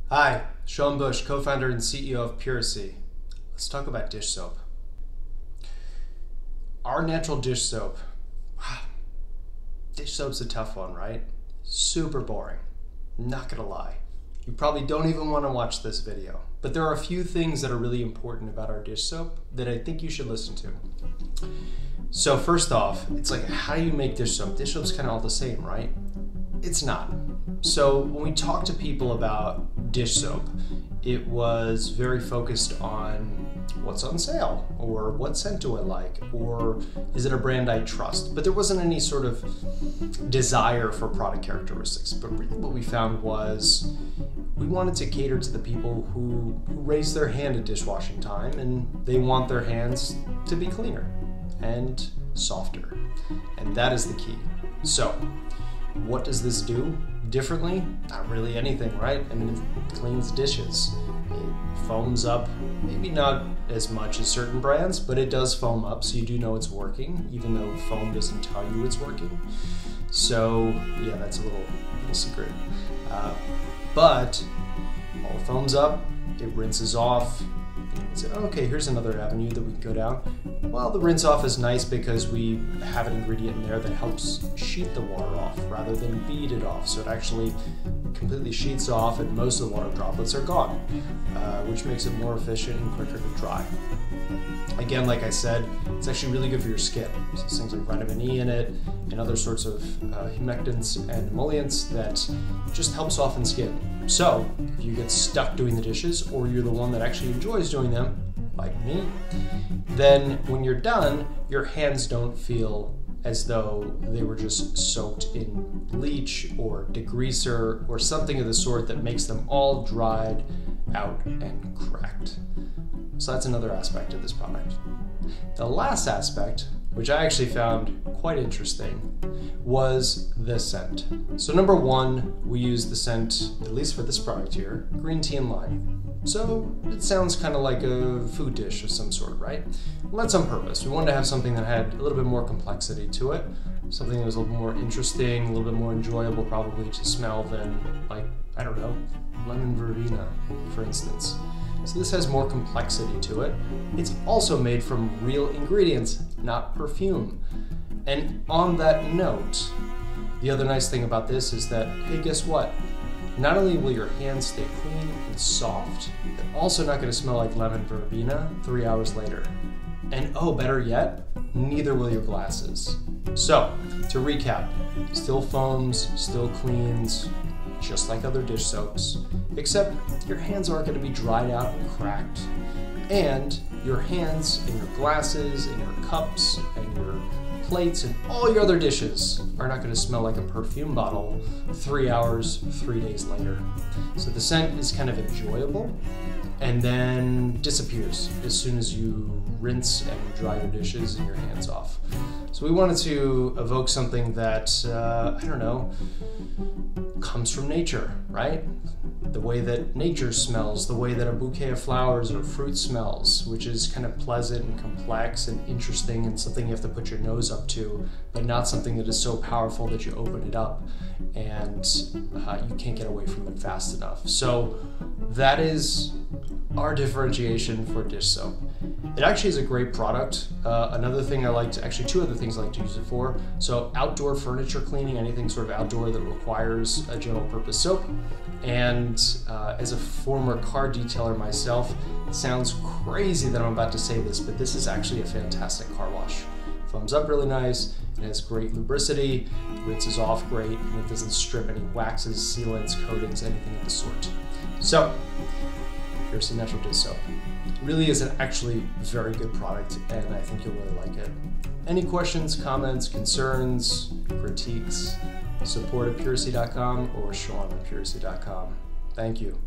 Hi, Sean Busch, co-founder and CEO of Puracy. Let's talk about dish soap. Our natural dish soap. Dish soap's a tough one, right? Super boring. Not gonna lie. You probably don't even want to watch this video. But there are a few things that are really important about our dish soap that I think you should listen to. So first off, it's like, how do you make dish soap? Dish soap's kind of all the same, right? It's not. So when we talk to people about dish soap, it was very focused on what's on sale, or what scent do I like, or is it a brand I trust? But there wasn't any sort of desire for product characteristics. But really what we found was we wanted to cater to the people who raise their hand at dishwashing time, and they want their hands to be cleaner and softer. And that is the key. So what does this do differently? Not really anything, right? I mean, it cleans dishes. It foams up, maybe not as much as certain brands, but it does foam up, so you do know it's working, even though foam doesn't tell you it's working. So yeah, that's a little secret. But while it foams up, it rinses off. So, okay, here's another avenue that we can go down. Well, the rinse off is nice because we have an ingredient in there that helps sheet the water off rather than bead it off. So it actually completely sheets off and most of the water droplets are gone, which makes it more efficient and quicker to dry. Again, like I said, it's actually really good for your skin. So there's things like vitamin E in it and other sorts of humectants and emollients that just help soften skin. So if you get stuck doing the dishes, or you're the one that actually enjoys doing them, like me, then when you're done, your hands don't feel as though they were just soaked in bleach or degreaser or something of the sort that makes them all dried out and cracked. So that's another aspect of this product. The last aspect, which I actually found quite interesting, was the scent. So number one, we use the scent, at least for this product here, green tea and lime. So it sounds kind of like a food dish of some sort, right? Well, that's on purpose. We wanted to have something that had a little bit more complexity to it, something that was a little more interesting, a little bit more enjoyable probably to smell than, like, I don't know, lemon verbena, for instance. So this has more complexity to it. It's also made from real ingredients, not perfume. And on that note, the other nice thing about this is that, hey, guess what? Not only will your hands stay clean and soft, they're also not going to smell like lemon verbena 3 hours later. And oh, better yet, neither will your glasses. So, to recap, still foams, still cleans, just like other dish soaps, except your hands aren't going to be dried out and cracked, and your hands and your glasses and your cups and your plates and all your other dishes are not going to smell like a perfume bottle 3 hours, 3 days later. So the scent is kind of enjoyable and then disappears as soon as you rinse and dry your dishes and your hands off. So we wanted to evoke something that, I don't know, comes from nature, right? The way that nature smells, the way that a bouquet of flowers or fruit smells, which is kind of pleasant and complex and interesting and something you have to put your nose up to, but not something that is so powerful that you open it up and you can't get away from it fast enough. So that is our differentiation for dish soap. It actually is a great product. Another thing I like to, actually two other things I like to use it for. So outdoor furniture cleaning, anything sort of outdoor that requires a general purpose soap. And as a former car detailer myself, it sounds crazy that I'm about to say this, but this is actually a fantastic car wash. Foams up really nice, it has great lubricity, rinses off great, and it doesn't strip any waxes, sealants, coatings, anything of the sort. So, Puracy Natural Dish Soap. It really is an actually very good product, and I think you'll really like it. Any questions, comments, concerns, critiques, support at Puracy.com or Sean at Puracy.com. Thank you.